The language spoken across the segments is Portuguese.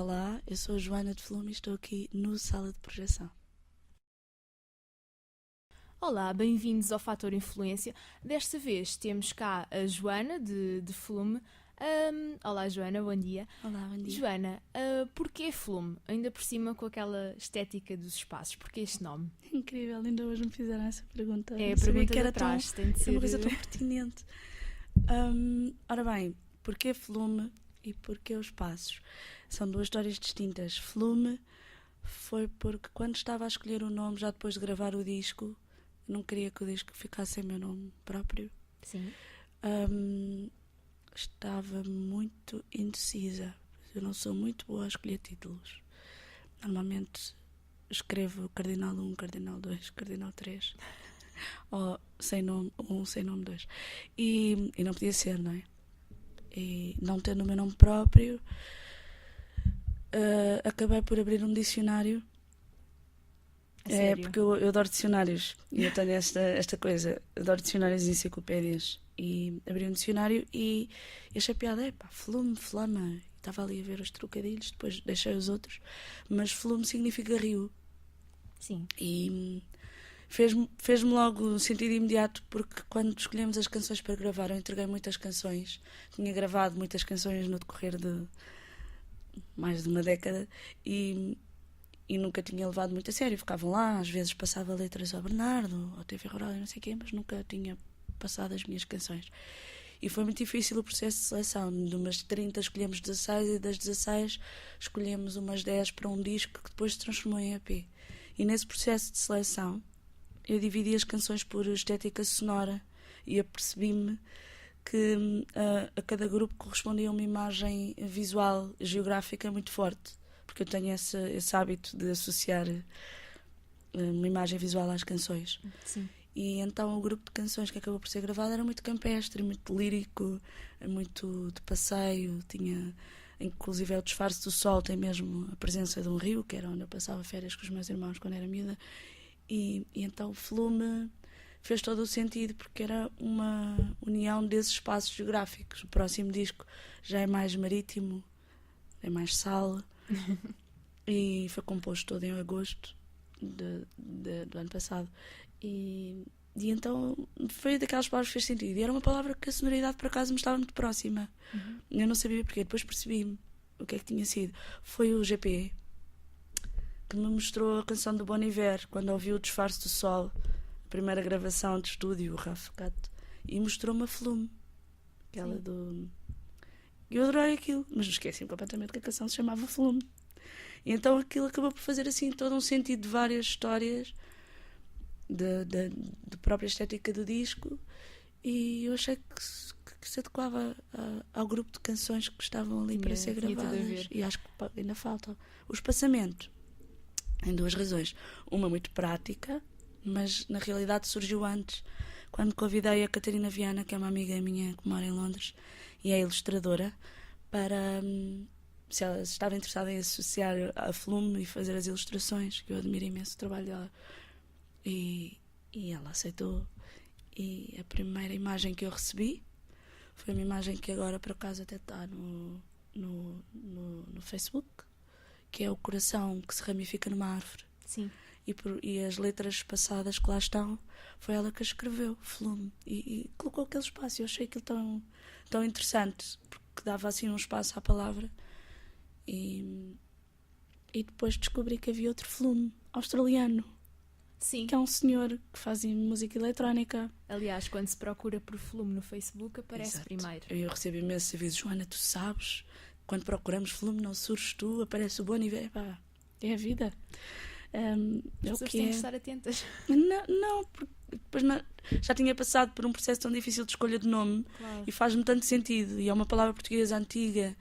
Olá, eu sou a Joana de Flume e estou aqui no Sala de Projeção. Olá, bem-vindos ao Fator Influência. Desta vez temos cá a Joana de Flume. Olá Joana, bom dia. Olá, bom dia. Joana, porquê Flume? Ainda por cima com aquela estética dos espaços, porquê este nome? Incrível, ainda hoje me fizeram essa pergunta. É Não a sabia pergunta que era de trás, tem de uma ser... coisa tão pertinente. Ora bem, porquê Flume e porquê os passos? São duas histórias distintas. Flume foi porque quando estava a escolher o nome, já depois de gravar o disco, não queria que o disco ficasse em meu nome próprio. Sim. Estava muito indecisa. Eu não sou muito boa a escolher títulos. Normalmente escrevo Cardinal 1, Cardinal 2, Cardinal 3. Ou sem nome 1, sem nome 2. E não podia ser, não é? E não tendo o meu nome próprio, acabei por abrir um dicionário. Porque eu adoro dicionários e eu tenho esta coisa, adoro dicionários e enciclopédias, e abri um dicionário e achei piada, flume, flama, estava ali a ver os trocadilhos, depois deixei os outros, mas flume significa rio. Sim. E fez-me logo sentido imediato, porque quando escolhemos as canções para gravar, eu entreguei muitas canções, tinha gravado muitas canções no decorrer de mais de uma década e nunca tinha levado muito a sério. Ficavam lá, às vezes passava letras ao Bernardo, ao TV Rural e não sei o quê, mas nunca tinha passado as minhas canções. E foi muito difícil o processo de seleção. De umas 30 escolhemos 16 e das 16 escolhemos umas 10 para um disco que depois se transformou em EP. E nesse processo de seleção eu dividi as canções por estética sonora e apercebi-me que a cada grupo correspondia uma imagem visual, geográfica muito forte. Porque eu tenho esse hábito de associar uma imagem visual às canções. Sim. E então o grupo de canções que acabou por ser gravado era muito campestre, muito lírico, muito de passeio. Tinha, inclusive, o Disfarce do Sol tem mesmo a presença de um rio, que era onde eu passava férias com os meus irmãos quando era miúda. E então o Flume fez todo o sentido, porque era uma união desses espaços geográficos. O próximo disco já é mais marítimo, é mais sal. E foi composto todo em agosto do ano passado. E então foi daquelas palavras que fez sentido. E era uma palavra que a sonoridade por acaso me estava muito próxima. Eu não sabia porquê. Depois percebi o que é que tinha sido. Foi o GP que me mostrou a canção do Bon Iver quando ouvi o Disfarce do Sol, a primeira gravação de estúdio, o Rafa Cato, e mostrou-me a Flume, aquela do... Eu adorei aquilo, mas esqueci-me completamente que a canção se chamava Flume. E então aquilo acabou por fazer assim todo um sentido de várias histórias da própria estética do disco, e eu achei que se adequava ao grupo de canções que estavam ali para ser gravadas. E acho que ainda falta o espaçamento, em duas razões. Uma muito prática, mas na realidade surgiu antes, quando convidei a Catarina Viana, que é uma amiga minha que mora em Londres e é ilustradora, para se ela estava interessada em associar a Flume e fazer as ilustrações, que eu admiro imenso o trabalho dela, e ela aceitou. E a primeira imagem que eu recebi foi uma imagem que agora por acaso até está no Facebook, que é o coração que se ramifica numa árvore. Sim. E as letras passadas que lá estão, foi ela que as escreveu, Flume, e colocou aquele espaço. Eu achei aquilo tão interessante, porque dava assim um espaço à palavra. E depois descobri que havia outro Flume, australiano. Sim. Que é um senhor que faz música eletrónica. Aliás, quando se procura por Flume no Facebook, aparece Exato. primeiro. Eu recebo imensos avisos. Joana, tu sabes, quando procuramos Flume não surges tu, aparece o Bon Iver. É a vida. As pessoas têm de estar atentas. Não, porque depois já tinha passado por um processo tão difícil de escolha de nome. Claro. E faz-me tanto sentido. E é uma palavra portuguesa antiga,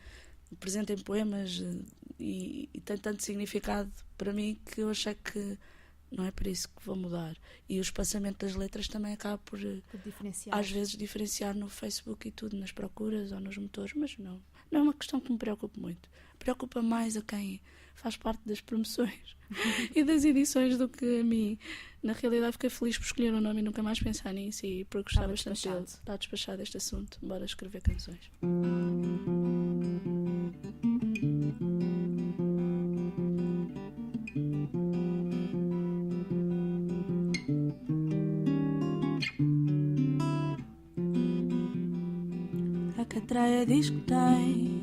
presente em poemas, e tem tanto significado para mim, que eu achei que não é por isso que vou mudar. E o espaçamento das letras também acaba por diferenciar. Às vezes diferenciar no Facebook e tudo, nas procuras ou nos motores, mas não é uma questão que me preocupa muito. Preocupa mais a quem faz parte das promoções e das edições do que a mim. Na realidade fiquei feliz por escolher um nome e nunca mais pensar nisso, e por gostar bastante dele. Está despachado este assunto, bora escrever canções. catraia diz que tem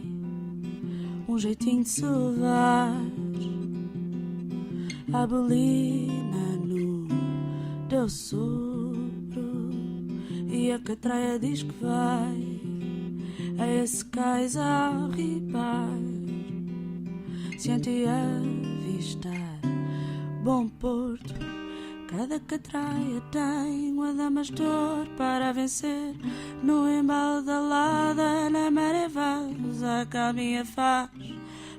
um jeitinho de sovar a bolina no teu sopro, e a catraia diz que vai a esse cais a ribar, se a ti avistar bom porto. Cada catraia tem um adamastor para vencer no embalo da lada, na maré vaza que a minha faz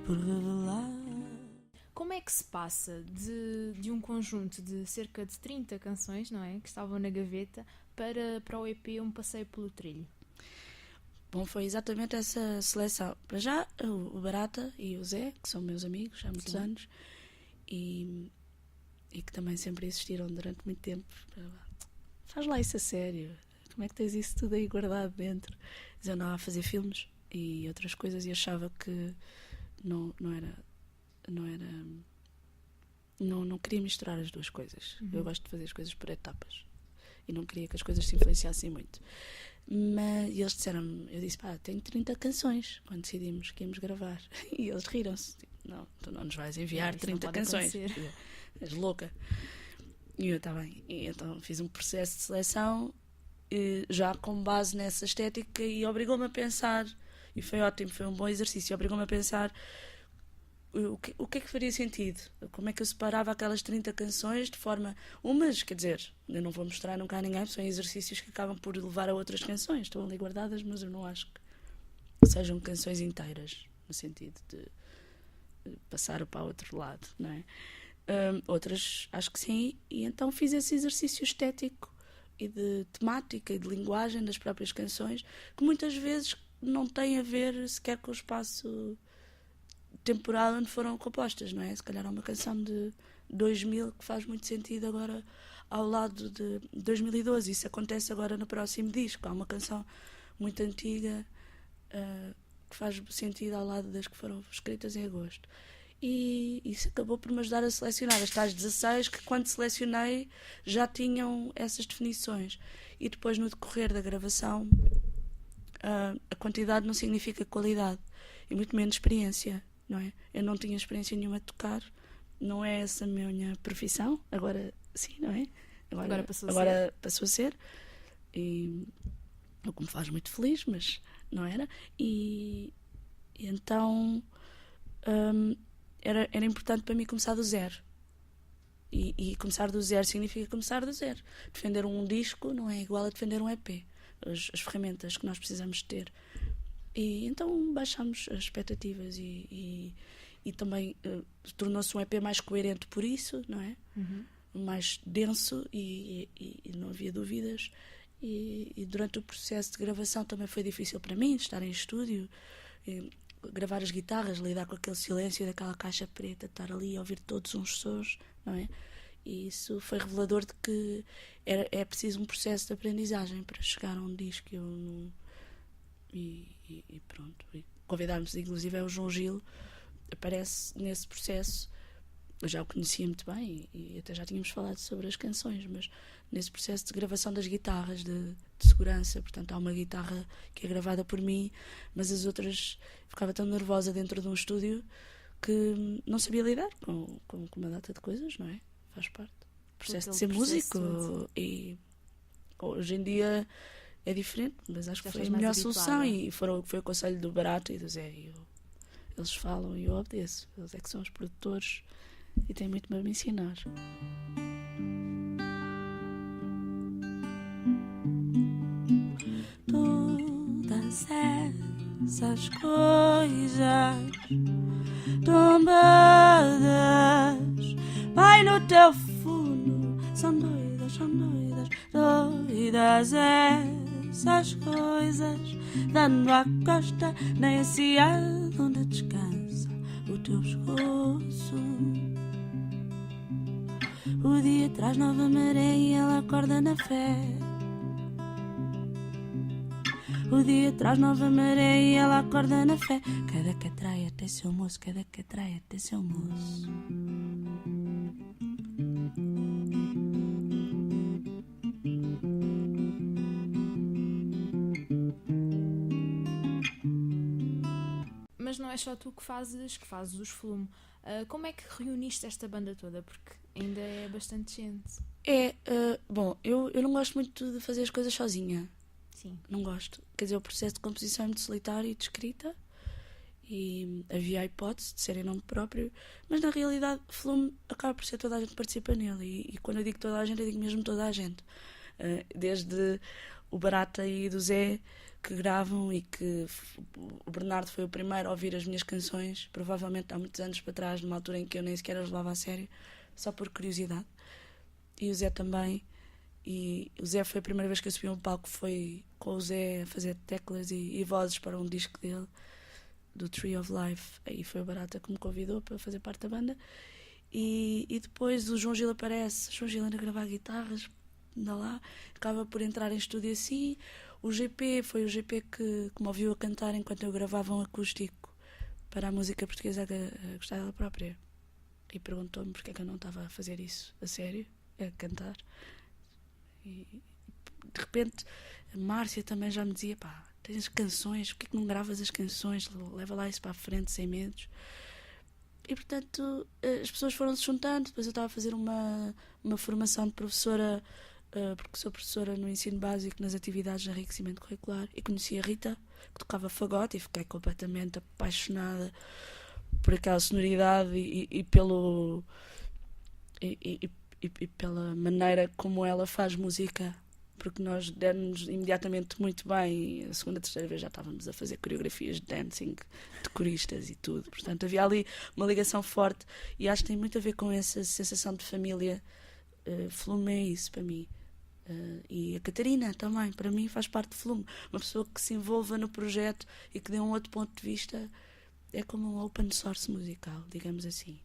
por revelar. Como é que se passa de um conjunto de cerca de 30 canções, não é, que estavam na gaveta, para o EP Um Passeio pelo Trilho? Bom, foi exatamente essa seleção. Para já, o Barata e o Zé, que são meus amigos há muitos anos, e que também sempre existiram durante muito tempo. Faz lá isso a sério. Como é que tens isso tudo aí guardado dentro? Eu andava a fazer filmes e outras coisas e achava que não queria misturar as duas coisas. Eu gosto de fazer as coisas por etapas e não queria que as coisas se influenciassem muito. Mas eles disseram-me, eu disse, tenho 30 canções quando decidimos que íamos gravar. E eles riram-se. Tipo, não, tu não nos vais enviar 30 canções. És louca. E eu, está bem. E então fiz um processo de seleção já com base nessa estética e obrigou-me a pensar, e foi ótimo, foi um bom exercício, obrigou-me a pensar o que é que faria sentido, como é que eu separava aquelas 30 canções de forma, umas, quer dizer, eu não vou mostrar nunca a ninguém, são exercícios que acabam por levar a outras canções, estão ali guardadas, mas eu não acho que sejam canções inteiras, no sentido de passar para o outro lado, não é? Outras acho que sim, e então fiz esse exercício estético e de temática e de linguagem das próprias canções, que muitas vezes não tem a ver sequer com o espaço temporal onde foram compostas, não é? Se calhar há uma canção de 2000 que faz muito sentido agora ao lado de 2012. Isso acontece agora no próximo disco. Há uma canção muito antiga que faz sentido ao lado das que foram escritas em agosto. E isso acabou por me ajudar a selecionar as tais 16 que, quando selecionei, já tinham essas definições. E depois, no decorrer da gravação, a quantidade não significa qualidade, e muito menos experiência, não é? Eu não tinha experiência nenhuma de tocar, não é essa a minha profissão, agora sim, não é? Agora passou a ser, e o que me faz muito feliz, mas não era. E então era importante para mim começar do zero. E começar do zero significa começar do zero. Defender um disco não é igual a defender um EP. As ferramentas que nós precisamos ter. E então baixámos as expectativas e também tornou-se um EP mais coerente por isso, não é? Mais denso e não havia dúvidas. E durante o processo de gravação também foi difícil para mim estar em estúdio, gravar as guitarras, lidar com aquele silêncio daquela caixa preta, estar ali a ouvir todos uns sons, não é? E isso foi revelador de que é preciso um processo de aprendizagem para chegar a um disco. E pronto. E convidámos, inclusive, o João Gil, aparece nesse processo. Eu já o conhecia muito bem e até já tínhamos falado sobre as canções, mas nesse processo de gravação das guitarras de segurança, portanto há uma guitarra que é gravada por mim, mas as outras, ficava tão nervosa dentro de um estúdio que não sabia lidar com uma data de coisas, não é? Faz parte do processo de ser músico. E hoje em dia é diferente, mas acho que foi a melhor solução, e foi o conselho do Barato e do Zé. Eles falam e eu obedeço. Eles é que são os produtores e têm muito para me ensinar. Todas essas coisas tombadas, vai no teu fundo, são doidas, doidas essas coisas, dando à costa, nem se há onde descansa o teu pescoço. O dia traz nova maré e ela acorda na fé. O dia traz nova maré e ela acorda na fé. Cada catraia tem seu moço, cada catraia tem seu moço. mas não é só tu que fazes os Flume. Como é que reuniste esta banda toda? Porque ainda é bastante gente. Bom, eu não gosto muito de fazer as coisas sozinha. Sim. Não gosto. Quer dizer, o processo de composição é muito solitário e de escrita. E havia a hipótese de ser em nome próprio. Mas na realidade, Flume acaba por ser toda a gente que participa nele. E quando eu digo toda a gente, eu digo mesmo toda a gente. Desde o Barata e do Zé, que gravam, e que o Bernardo foi o primeiro a ouvir as minhas canções, provavelmente há muitos anos para trás, numa altura em que eu nem sequer as levava a sério, só por curiosidade. E o Zé também. E o Zé foi a primeira vez que eu subi a um palco, foi com o Zé a fazer teclas e vozes para um disco dele, do Tree of Life. Aí foi o Barata que me convidou para fazer parte da banda. E depois o João Gil aparece. O João Gil anda a gravar guitarras, anda lá, acaba por entrar em estúdio assim. O GP foi o GP que me ouviu a cantar enquanto eu gravava um acústico para a música portuguesa a gostar dela própria. E perguntou-me porque é que eu não estava a fazer isso a sério, a cantar. E de repente a Márcia também já me dizia: pá, tens canções, porque é que não gravas as canções, leva lá isso para a frente sem medos. E portanto as pessoas foram se juntando. Depois eu estava a fazer uma formação de professora, porque sou professora no ensino básico, nas atividades de enriquecimento curricular, e conheci a Rita, que tocava fagote, e fiquei completamente apaixonada por aquela sonoridade e pelo e pela maneira como ela faz música, porque nós demos imediatamente muito bem. A segunda, terceira vez já estávamos a fazer coreografias de dancing, de coristas e tudo. Portanto, havia ali uma ligação forte, e acho que tem muito a ver com essa sensação de família. Flume é isso para mim. E a Catarina também, para mim, faz parte de Flume. Uma pessoa que se envolva no projeto e que dê um outro ponto de vista. É como um open source musical, digamos assim.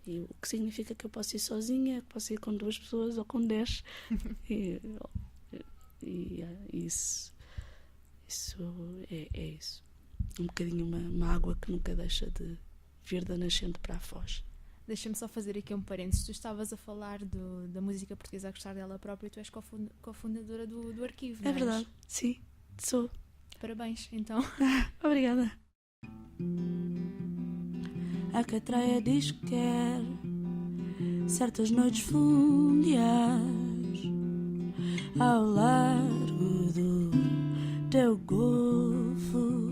E o que significa que eu posso ir sozinha, posso ir com 2 pessoas ou com 10. Isso é isso. Um bocadinho uma água que nunca deixa de vir da nascente para a foz. Deixa-me só fazer aqui um parênteses. Tu estavas a falar da música portuguesa a gostar dela própria, e tu és cofundadora do arquivo, não é verdade, sim, sou. Parabéns, então. Obrigada. A Catraia diz que quer certas noites fundias ao largo do teu golfo,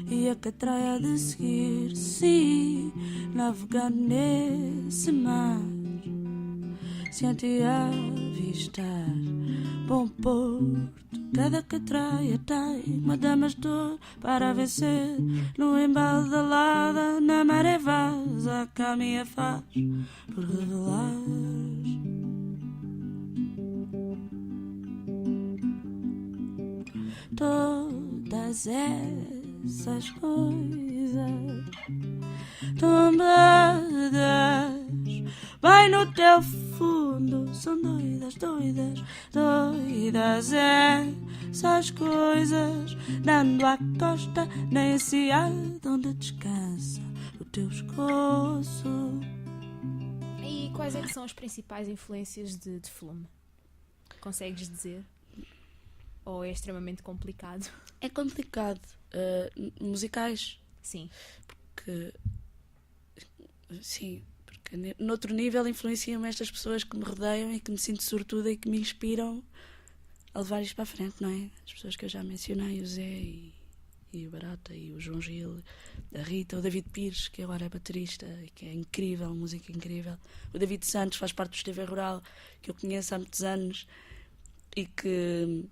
e a Catraia de seguir, sim, navegar nesse mar, sem te avistar. Bom porto, cada Catraia tem uma dama de dor para vencer. No embalo da lada, na maré vaza, a caminha faz por revelar. Todas essas coisas tombadas bem no teu fundo, são doidas, doidas, doidas essas coisas, dando à costa na enseada onde descansa o teu pescoço. E quais é que são as principais influências de Flume? Consegues dizer? Ou é extremamente complicado? É complicado. Musicais? Sim. Porque noutro nível influenciam-me estas pessoas que me rodeiam e que me sinto sortuda e que me inspiram a levar isto para a frente, não é? As pessoas que eu já mencionei, o Zé e o Barata e o João Gil, a Rita, o David Pires, que agora é baterista e que é incrível, música incrível. O David Santos faz parte do Esteve Rural, que eu conheço há muitos anos e que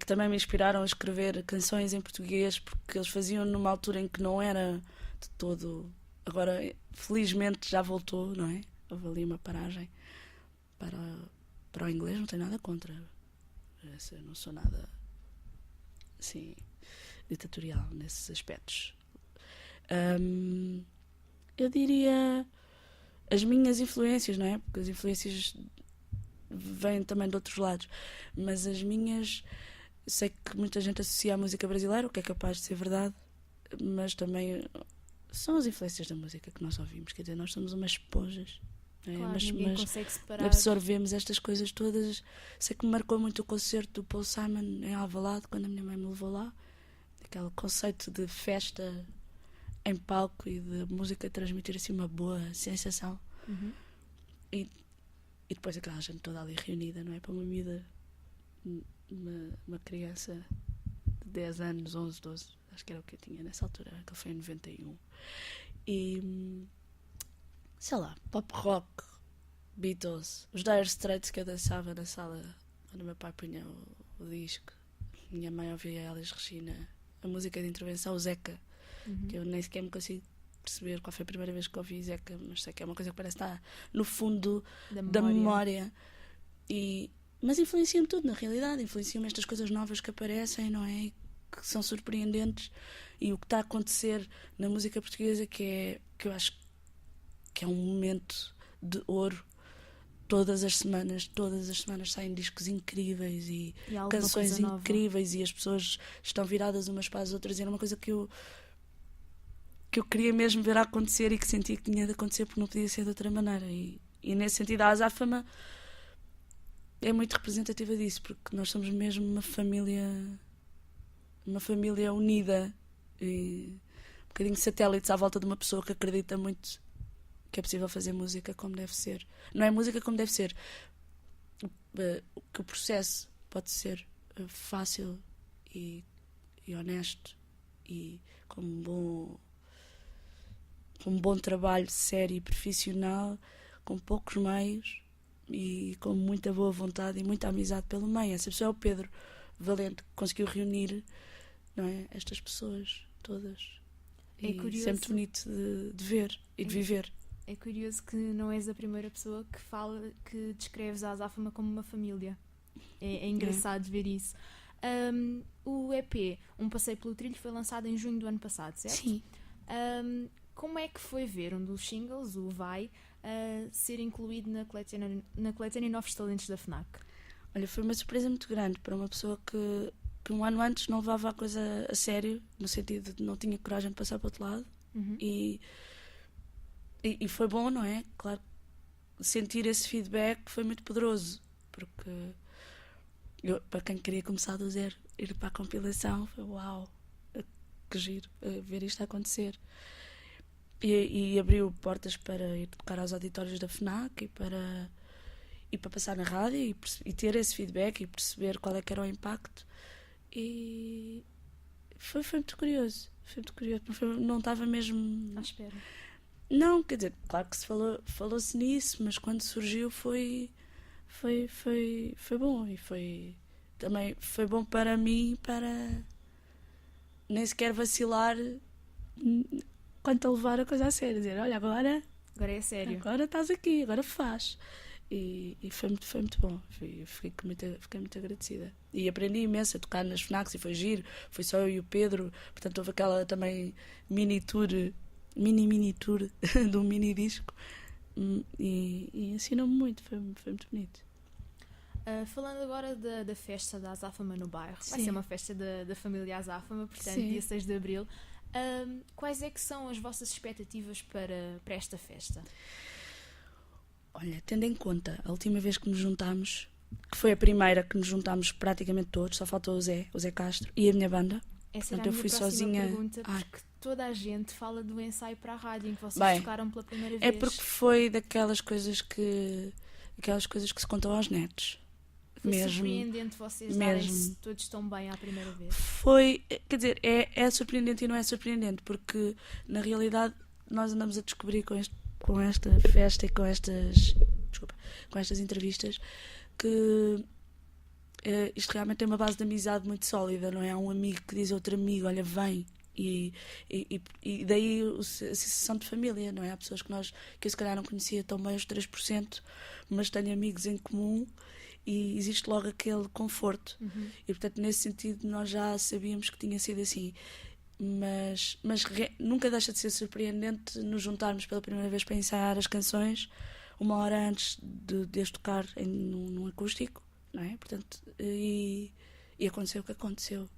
também me inspiraram a escrever canções em português, porque eles faziam numa altura em que não era de todo. Agora, felizmente, já voltou, não é? Houve ali uma paragem para o inglês, não tenho nada contra. Eu não sou nada assim ditatorial nesses aspectos. Eu diria as minhas influências, não é? Porque as influências vêm também de outros lados, mas as minhas, sei que muita gente associa à música brasileira, o que é capaz de ser verdade, mas também são as influências da música que nós ouvimos. Quer dizer, nós somos umas esponjas, não é? Claro, mas ninguém consegue separar. absorvemos estas coisas todas. Sei que me marcou muito o concerto do Paul Simon em Alvalade, quando a minha mãe me levou lá, aquele conceito de festa em palco e de música transmitir assim uma boa sensação. E depois aquela gente toda ali reunida, não é? Para uma miúda, uma criança de 10 anos, 11, 12, acho que era o que eu tinha nessa altura, aquele foi em 91. E sei lá, pop rock, Beatles, os Dire Straits que eu dançava na sala onde o meu pai punha o disco, minha mãe ouvia Elis Regina, a música de intervenção, o Zeca, que eu nem sequer me consigo perceber qual foi a primeira vez que ouvi Zeca, mas sei que é uma coisa que parece estar no fundo da memória. Mas influencia-me tudo, na realidade, influencia-me estas coisas novas que aparecem, não é? Que são surpreendentes, e o que está a acontecer na música portuguesa que eu acho que é um momento de ouro. Todas as semanas saem discos incríveis e canções incríveis, e as pessoas estão viradas umas para as outras, e era uma coisa que eu queria mesmo ver acontecer e que sentia que tinha de acontecer porque não podia ser de outra maneira, e nesse sentido a Azáfama é muito representativa disso, porque nós somos mesmo uma família unida e um bocadinho satélites à volta de uma pessoa que acredita muito que é possível fazer música como deve ser. Não é música como deve ser, que o processo pode ser fácil e honesto, e com um bom trabalho sério e profissional, com poucos meios e com muita boa vontade e muita amizade pelo meio. Essa pessoa é o Pedro Valente, que conseguiu reunir, não é, estas pessoas todas. É curioso. Isso é muito bonito de ver e de viver. É curioso que não és a primeira pessoa que descreves a Azáfama como uma família. É engraçado ver isso. O EP, Um Passeio pelo Trilho, foi lançado em junho do ano passado, certo? Sim. Como é que foi ver um dos singles, o Vai, ser incluído na coletânea Novos Talentos da FNAC? Olha, foi uma surpresa muito grande para uma pessoa que um ano antes não levava a coisa a sério, no sentido de não tinha coragem de passar para o outro lado. E foi bom, não é? Claro, sentir esse feedback foi muito poderoso, porque para quem queria começar do zero, ir para a compilação, foi uau, que giro ver isto acontecer. E abriu portas para ir tocar aos auditórios da FNAC e para passar na rádio e ter esse feedback e perceber qual é que era o impacto. E foi muito curioso. Não estava mesmo à espera. Não, quer dizer, claro que falou-se nisso, mas quando surgiu foi bom, e também foi bom para mim, para nem sequer vacilar quanto a levar a coisa a sério, dizer, olha, agora é sério, agora estás aqui, agora faz. E foi muito bom, fiquei muito agradecida e aprendi imenso a tocar nas FNACs, e foi giro, foi só eu e o Pedro, portanto houve aquela também mini tour de um mini disco, e ensinou-me muito, foi muito bonito. Falando agora da festa da Azáfama no bairro, Sim. Vai ser uma festa da família Azáfama, portanto, Sim. dia 6 de Abril. Quais é que são as vossas expectativas para esta festa? Olha, tendo em conta a última vez que nos juntámos, que foi a primeira que nos juntámos praticamente todos, só faltou o Zé Castro e a minha banda. Essa era Portanto, a minha eu fui próxima sozinha. pergunta, porque toda a gente fala do ensaio para a rádio em que vocês Bem, tocaram pela primeira É vez. porque foi daquelas coisas que se contam aos netos. Foi mesmo, surpreendente vocês darem-se todos tão bem à primeira vez. Foi, quer dizer, é surpreendente e não é surpreendente, porque na realidade nós andamos a descobrir com esta festa e com estas entrevistas que isto realmente tem uma base de amizade muito sólida, não é? Há um amigo que diz a outro amigo, olha, vem. E daí a sensação de família, não é? Há pessoas que eu se calhar não conhecia tão bem os 3%, mas tenho amigos em comum e existe logo aquele conforto. E portanto nesse sentido nós já sabíamos que tinha sido assim, mas nunca deixa de ser surpreendente nos juntarmos pela primeira vez para ensaiar as canções uma hora antes de as tocar num acústico, não é? Portanto, e aconteceu o que aconteceu.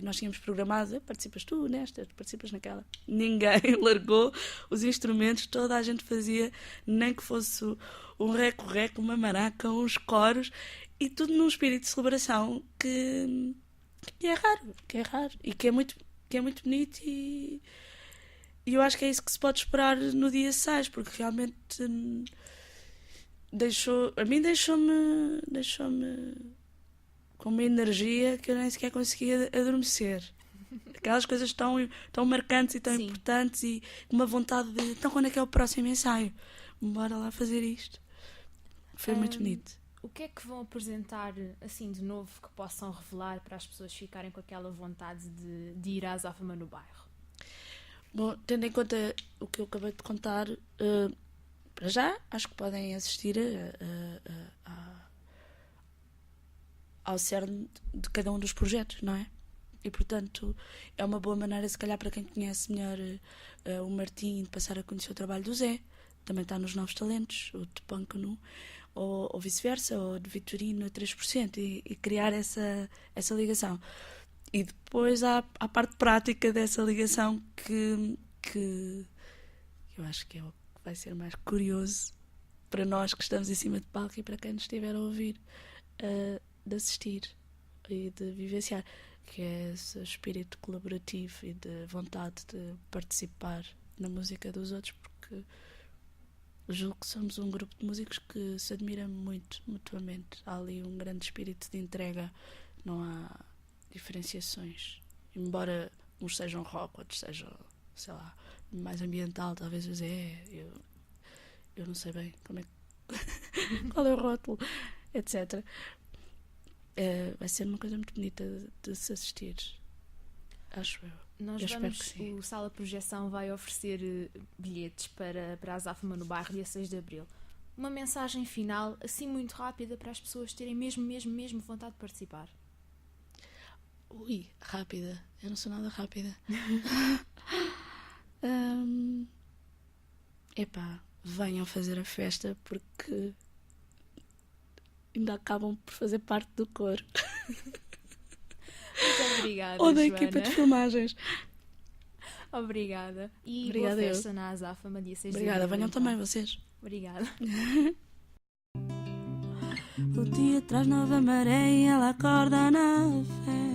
Nós tínhamos programado, participas tu nesta, participas naquela. Ninguém largou os instrumentos, toda a gente fazia, nem que fosse um reco-reco, uma maraca, uns coros, e tudo num espírito de celebração que é raro, e que é muito bonito, e eu acho que é isso que se pode esperar no dia 6, porque realmente deixou-me com uma energia que eu nem sequer conseguia adormecer. Aquelas coisas tão marcantes e tão Sim. importantes, e uma vontade de, então quando é que é o próximo ensaio? Bora lá fazer isto. Foi muito bonito. O que é que vão apresentar assim de novo que possam revelar para as pessoas ficarem com aquela vontade de ir à Azáfama no bairro? Bom, tendo em conta o que eu acabei de contar, para já acho que podem assistir ao cerne de cada um dos projetos, não é? E portanto é uma boa maneira, se calhar, para quem conhece melhor o Martim, de passar a conhecer o trabalho do Zé. Também está nos Novos Talentos, o de Pâncano, ou vice-versa, ou de Vitorino a 3%, e criar essa ligação. E depois há a parte prática dessa ligação que eu acho que é o que vai ser mais curioso para nós que estamos em cima de palco e para quem nos estiver a ouvir, de assistir e de vivenciar, que é esse espírito colaborativo e de vontade de participar na música dos outros, porque eu julgo que somos um grupo de músicos que se admira muito mutuamente. Há ali um grande espírito de entrega, não há diferenciações. Embora uns sejam rock, outros sejam, sei lá, mais ambiental, talvez o Zé, eu não sei bem como é qual é o rótulo, etc. Vai ser uma coisa muito bonita de se assistir, acho eu. O Sala Projeção vai oferecer bilhetes para a Azáfama no bairro dia 6 de Abril. Uma mensagem final, assim muito rápida, para as pessoas terem mesmo vontade de participar. Ui, rápida. Eu não sou nada rápida. Epá, venham fazer a festa, porque ainda acabam por fazer parte do coro. Muito obrigada, Ou da Joana. equipa de filmagens. Obrigada. E Obrigada, boa festa na Azáfama, dia 6 de Obrigada, abril. venham então. também vocês. Obrigada. O dia traz nova maré e ela acorda na fé.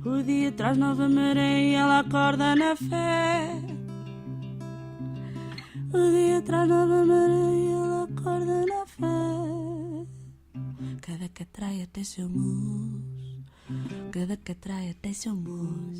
O dia traz nova maré e ela acorda na fé. O dia traz nova maré e ela acorda na fé. Cada catraia tem seu mus, cada catraia tem seu mus.